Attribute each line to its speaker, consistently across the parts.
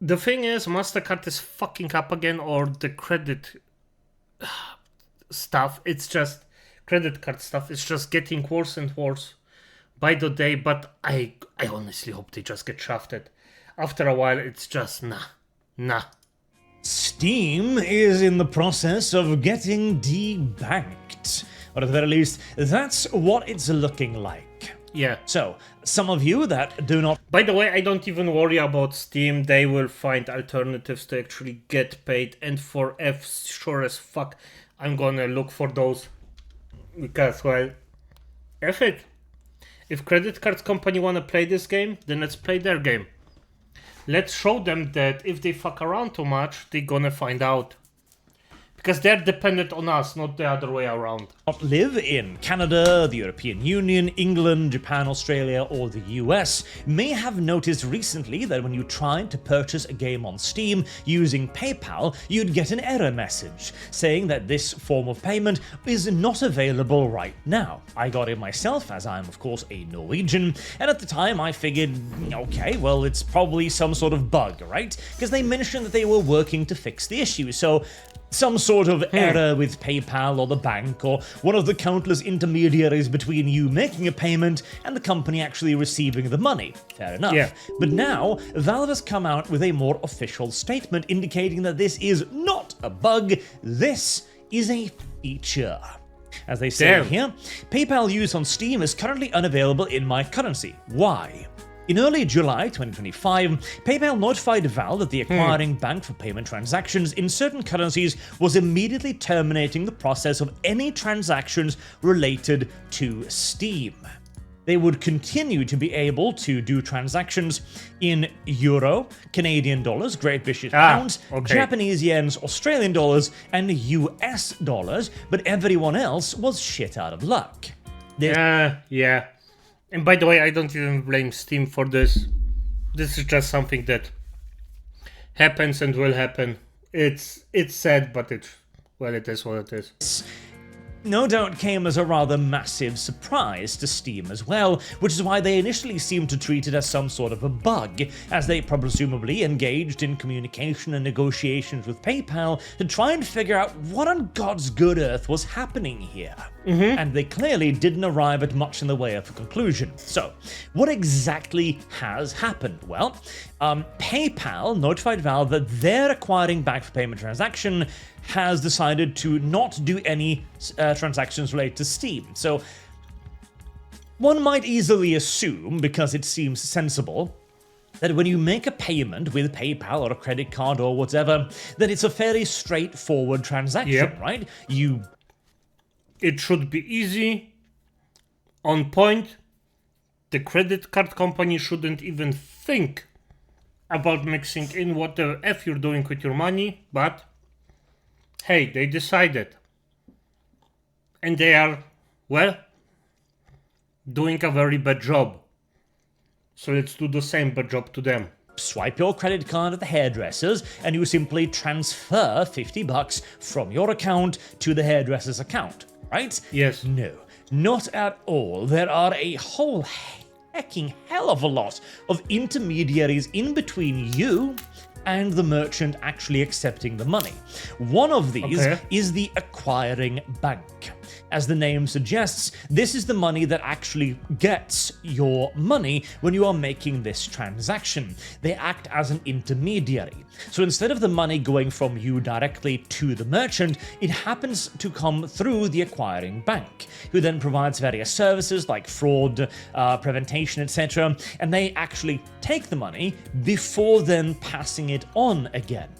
Speaker 1: The thing is, Mastercard is fucking up again, or the credit stuff. It's just credit card stuff. It's just getting worse and worse by the day. But I honestly hope they just get shafted. After a while, it's just nah.
Speaker 2: Steam is in the process of getting debanked. Or at the very least, that's what it's looking like.
Speaker 1: Yeah.
Speaker 2: So, some of you that do not...
Speaker 1: By the way, I don't even worry about Steam. They will find alternatives to actually get paid. And for F, sure as fuck, I'm gonna look for those. Because, well, F it. If credit cards company wanna play this game, then let's play their game. Let's show them that if they fuck around too much, they're gonna find out. Because they're dependent on us, not the other way around.
Speaker 2: Live in Canada, the European Union, England, Japan, Australia, or the US may have noticed recently that when you tried to purchase a game on Steam using PayPal, you'd get an error message saying that this form of payment is not available right now. I got it myself, as I'm of course a Norwegian, and at the time I figured, okay, well it's probably some sort of bug, right? Because they mentioned that they were working to fix the issue, so some sort of error with PayPal or the bank or one of the countless intermediaries between you making a payment and the company actually receiving the money. Fair enough.
Speaker 1: Yeah.
Speaker 2: But now, Valve has come out with a more official statement indicating that this is not a bug, this is a feature. As they say here, PayPal use on Steam is currently unavailable in my currency. Why? In early July 2025, PayPal notified Valve that the acquiring bank for payment transactions in certain currencies was immediately terminating the process of any transactions related to Steam. They would continue to be able to do transactions in Euro, Canadian dollars, Great British pounds, Japanese yens, Australian dollars, and US dollars, but everyone else was shit out of luck.
Speaker 1: Yeah. And by the way, I don't even blame Steam for this. This is just something that happens and will happen. It's sad, but it is what it is.
Speaker 2: No doubt came as a rather massive surprise to Steam as well, which is why they initially seemed to treat it as some sort of a bug, as they presumably engaged in communication and negotiations with PayPal to try and figure out what on God's good earth was happening here. And they clearly didn't arrive at much in the way of a conclusion. So, what exactly has happened? Well, PayPal notified Valve that their acquiring bank for payment transaction has decided to not do any transactions related to Steam. So, one might easily assume, because it seems sensible, that when you make a payment with PayPal or a credit card or whatever, that it's a fairly straightforward transaction, right?
Speaker 1: It should be easy, on point. The credit card company shouldn't even think about mixing in what the F you're doing with your money, but hey, they decided. And they are, well, doing a very bad job. So let's do the same bad job to them.
Speaker 2: Swipe your credit card at the hairdresser's and you simply transfer $50 from your account to the hairdresser's account, right?
Speaker 1: Yes.
Speaker 2: No, not at all. There are a whole hecking hell of a lot of intermediaries in between you and the merchant actually accepting the money. One of these is the acquiring bank. As the name suggests, this is the money that actually gets your money when you are making this transaction. They act as an intermediary. So instead of the money going from you directly to the merchant, it happens to come through the acquiring bank, who then provides various services like fraud, prevention, etc., and they actually take the money before then passing it on again.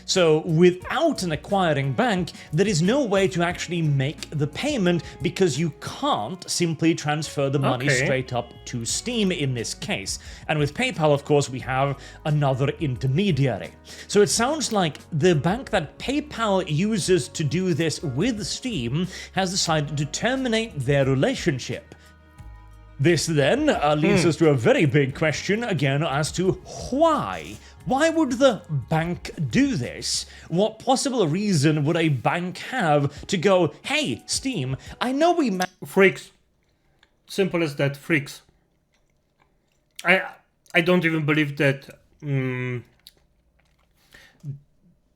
Speaker 2: So without an acquiring bank, there is no way to actually make the payment because you can't simply transfer the money straight up to Steam in this case. And with PayPal, of course, we have another intermediary. So it sounds like the bank that PayPal uses to do this with Steam has decided to terminate their relationship. This then leads us to a very big question again as to why. Why would the bank do this? What possible reason would a bank have to go, hey, Steam, I know we...
Speaker 1: Freaks. Simple as that, freaks. I don't even believe that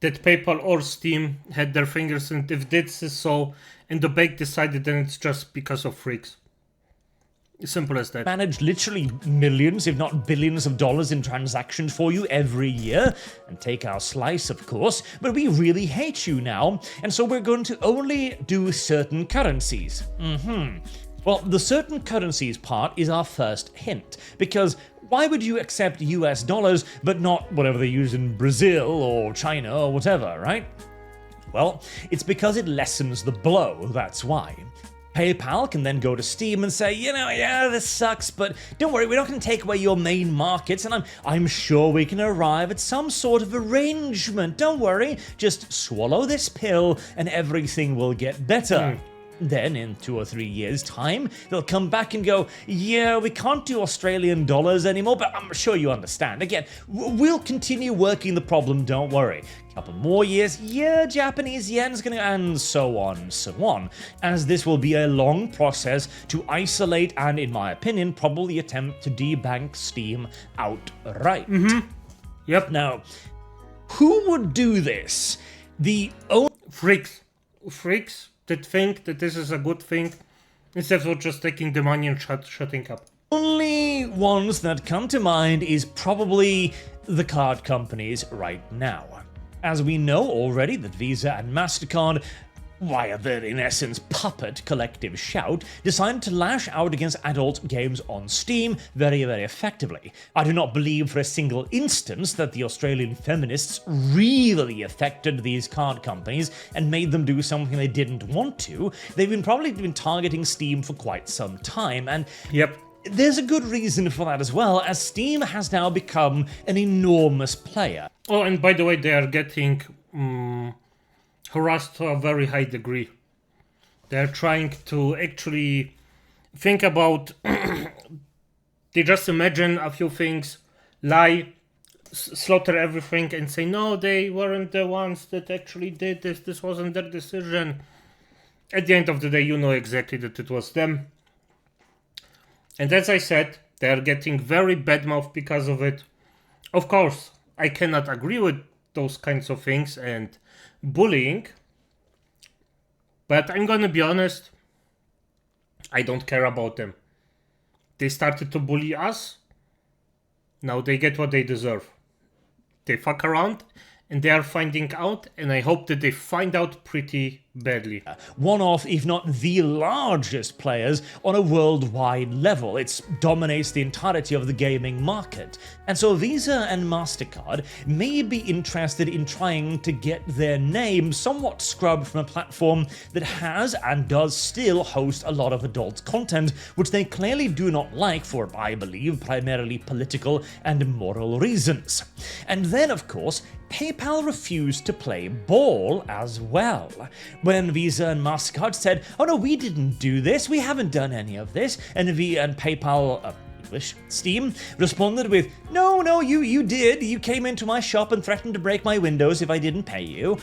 Speaker 1: that PayPal or Steam had their fingers in it. If this is so, and the bank decided, then it's just because of freaks. Simple as that.
Speaker 2: Manage literally millions, if not billions of dollars in transactions for you every year, and take our slice, of course, but we really hate you now, and so we're going to only do certain currencies. Well, the certain currencies part is our first hint, because why would you accept US dollars but not whatever they use in Brazil or China or whatever, right? Well, it's because it lessens the blow, that's why. PayPal can then go to Steam and say, yeah, this sucks, but don't worry, we're not going to take away your main markets, and I'm sure we can arrive at some sort of arrangement. Don't worry, just swallow this pill and everything will get better. Then, in 2 or 3 years' time, they'll come back and go, yeah, we can't do Australian dollars anymore, but I'm sure you understand. Again, we'll continue working the problem, don't worry. Couple more years, yeah, Japanese yen's gonna, and so on, as this will be a long process to isolate and, in my opinion, probably attempt to debank Steam outright.
Speaker 1: Yep.
Speaker 2: Now, who would do this?
Speaker 1: Freaks that think that this is a good thing, instead of just taking the money and shutting up.
Speaker 2: Only ones that come to mind is probably the card companies right now. As we know already that Visa and Mastercard, via their in essence puppet Collective Shout, decided to lash out against adult games on Steam very, very effectively. I do not believe for a single instance that the Australian feminists really affected these card companies and made them do something they didn't want to. They've probably been targeting Steam for quite some time, and
Speaker 1: Yep.
Speaker 2: there's a good reason for that as well, as Steam has now become an enormous player.
Speaker 1: Oh, and by the way, they are getting harassed to a very high degree. They're trying to actually think about... they just imagine a few things, lie, slaughter everything, and say, no, they weren't the ones that actually did this. This wasn't their decision. At the end of the day, you know exactly that it was them. And as I said, they are getting very bad mouth because of it. Of course, I cannot agree with those kinds of things and bullying. But I'm gonna be honest, I don't care about them. They started to bully us. Now they get what they deserve. They fuck around and they are finding out, and I hope that they find out pretty badly.
Speaker 2: One of, if not the largest players on a worldwide level. It dominates the entirety of the gaming market. And so Visa and Mastercard may be interested in trying to get their name somewhat scrubbed from a platform that has and does still host a lot of adult content, which they clearly do not like for, I believe, primarily political and moral reasons. And then, of course, PayPal refused to play ball as well. When Visa and Mastercard said, oh no, we didn't do this, we haven't done any of this, and PayPal, Steam, responded with, no, you did, you came into my shop and threatened to break my windows if I didn't pay you.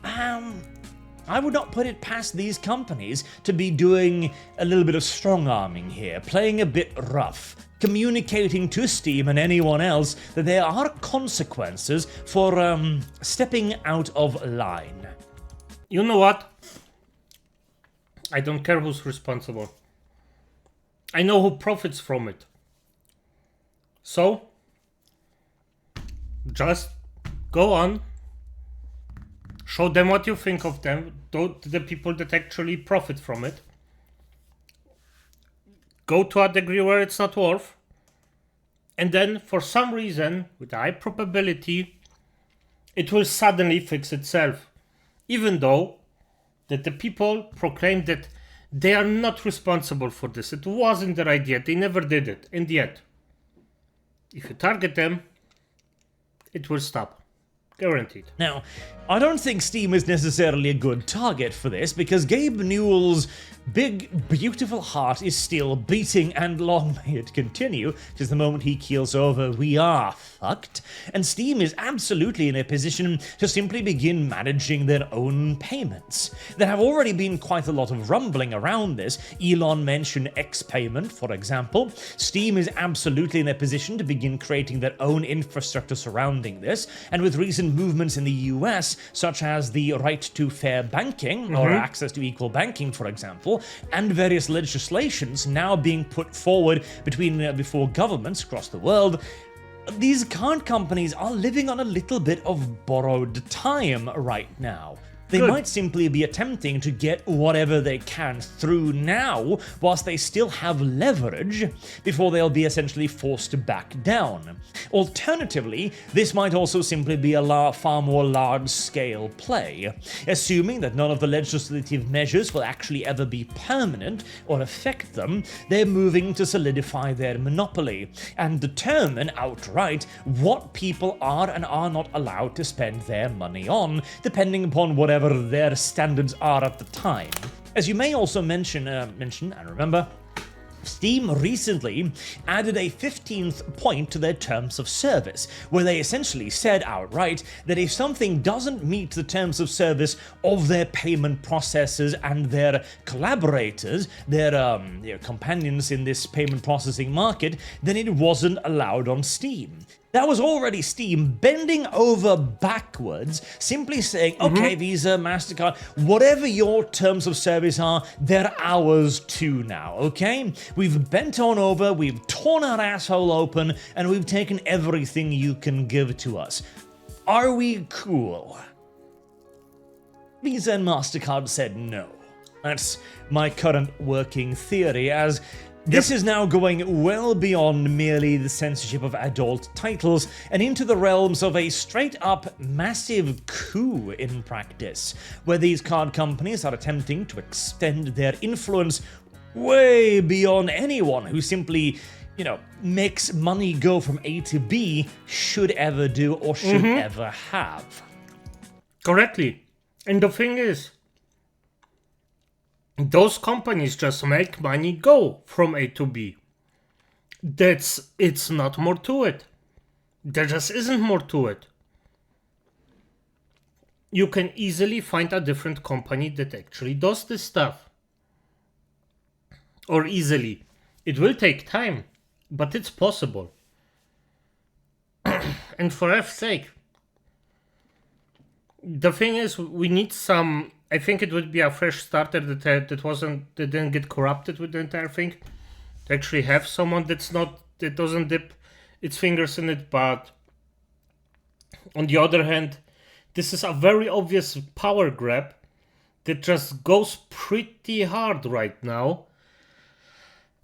Speaker 2: I would not put it past these companies to be doing a little bit of strong-arming here, playing a bit rough, communicating to Steam and anyone else that there are consequences for stepping out of line.
Speaker 1: You know what? I don't care who's responsible. I know who profits from it. So, just go on. Show them what you think of them, the people that actually profit from it. Go to a degree where it's not worth. And then, for some reason, with a high probability, it will suddenly fix itself. Even though that the people proclaim that they are not responsible for this. It wasn't their idea. They never did it. And yet, if you target them, it will stop. Guaranteed.
Speaker 2: Now, I don't think Steam is necessarily a good target for this, because Gabe Newell's big, beautiful heart is still beating, and long may it continue, because the moment he keels over, we are fucked. And Steam is absolutely in a position to simply begin managing their own payments. There have already been quite a lot of rumbling around this. Elon mentioned X payment, for example. Steam is absolutely in a position to begin creating their own infrastructure surrounding this, and with recent recent movements in the US, such as the right to fair banking, or access to equal banking, for example, and various legislations now being put forward before governments across the world, these card companies are living on a little bit of borrowed time right now. They might simply be attempting to get whatever they can through now, whilst they still have leverage, before they'll be essentially forced to back down. Alternatively, this might also simply be a far more large-scale play. Assuming that none of the legislative measures will actually ever be permanent or affect them, they're moving to solidify their monopoly, and determine outright what people are and are not allowed to spend their money on, depending upon whatever their standards are at the time. As you may also mention and remember, Steam recently added a 15th point to their terms of service, where they essentially said outright that if something doesn't meet the terms of service of their payment processors and their collaborators, their companions in this payment processing market, then it wasn't allowed on Steam. That was already Steam bending over backwards, simply saying, okay, Visa, Mastercard, whatever your terms of service are, they're ours too now, okay? We've bent on over, we've torn our asshole open, and we've taken everything you can give to us. Are we cool? Visa and Mastercard said no. That's my current working theory, as this is now going well beyond merely the censorship of adult titles and into the realms of a straight-up massive coup in practice, where these card companies are attempting to extend their influence way beyond anyone who simply, makes money go from A to B should ever do or should ever have.
Speaker 1: Correctly. And the thing is, those companies just make money go from A to B. It's not more to it. There just isn't more to it. You can easily find a different company that actually does this stuff. Or easily. It will take time, but it's possible. And for F's sake, the thing is, we need some. I think it would be a fresh starter that didn't get corrupted with the entire thing. To actually have someone that doesn't dip its fingers in it, but on the other hand, this is a very obvious power grab that just goes pretty hard right now.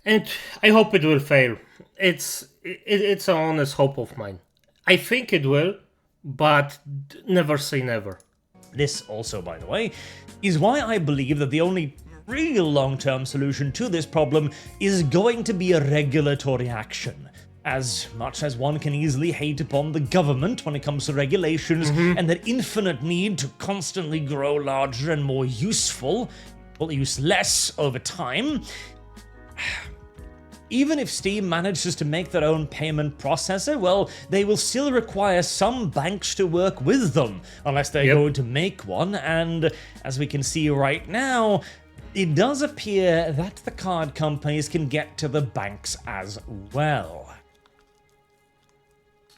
Speaker 1: And I hope it will fail. It's an honest hope of mine. I think it will, but never say never.
Speaker 2: This also, by the way, is why I believe that the only real long-term solution to this problem is going to be a regulatory action. As much as one can easily hate upon the government when it comes to regulations and their infinite need to constantly grow larger and more useful, or useless over time, even if Steam manages to make their own payment processor, well, they will still require some banks to work with them, unless they're going to make one, and as we can see right now, it does appear that the card companies can get to the banks as well.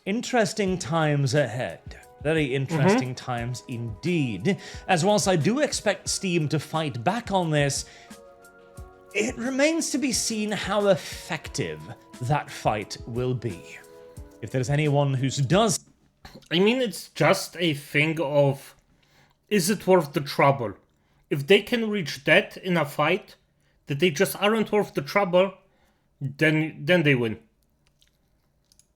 Speaker 2: Interesting times ahead. Very interesting times indeed. As whilst I do expect Steam to fight back on this, it remains to be seen how effective that fight will be. If there's anyone who does...
Speaker 1: I mean, it's just a thing of, is it worth the trouble? If they can reach that in a fight, that they just aren't worth the trouble, then they win.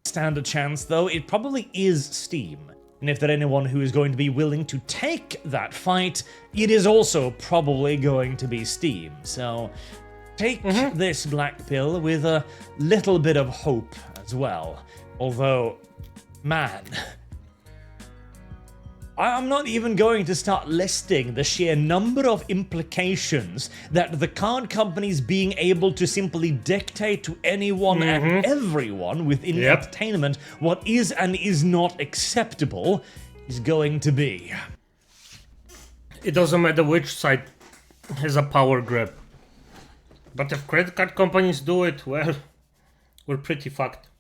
Speaker 2: Stand a chance, though, it probably is Steam. And if there's anyone who is going to be willing to take that fight, it is also probably going to be Steam. So take this black pill with a little bit of hope as well. Although, man, I'm not even going to start listing the sheer number of implications that the card companies being able to simply dictate to anyone and everyone within entertainment what is and is not acceptable is going to be.
Speaker 1: It doesn't matter which side has a power grab. But if credit card companies do it, well, we're pretty fucked.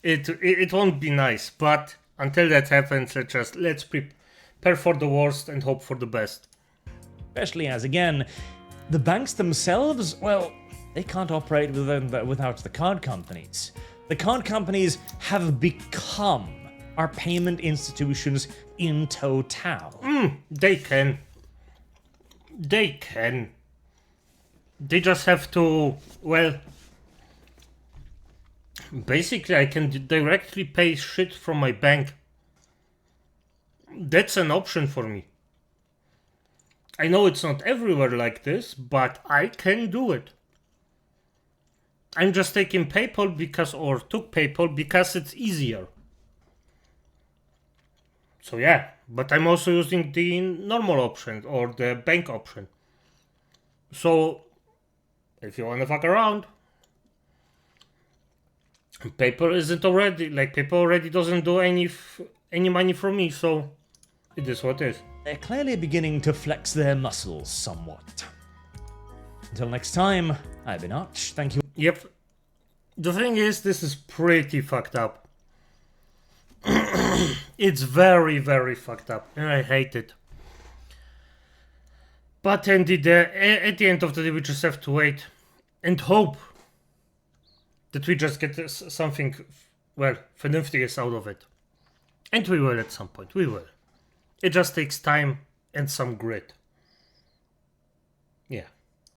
Speaker 1: It won't be nice, but until that happens, let's prepare for the worst and hope for the best.
Speaker 2: Especially as, again, the banks themselves, well, they can't operate without the card companies. The card companies have become our payment institutions in total.
Speaker 1: They can. They can. They just have to, well, basically I can directly pay shit from my bank. That's an option for me. I know it's not everywhere like this, but I can do it. I'm just taking PayPal took PayPal because it's easier. So yeah, but I'm also using the normal option or the bank option. So if you wanna fuck around, PayPal already doesn't do any money from me, so it is what it is.
Speaker 2: They're clearly beginning to flex their muscles somewhat. Until next time, I've been Arch. Thank you.
Speaker 1: Yep. The thing is, this is pretty fucked up. It's very, very fucked up, and I hate it. But at the end of the day, we just have to wait and hope that we just get something, well, vernünftiges out of it. And we will at some point, we will. It just takes time and some grit.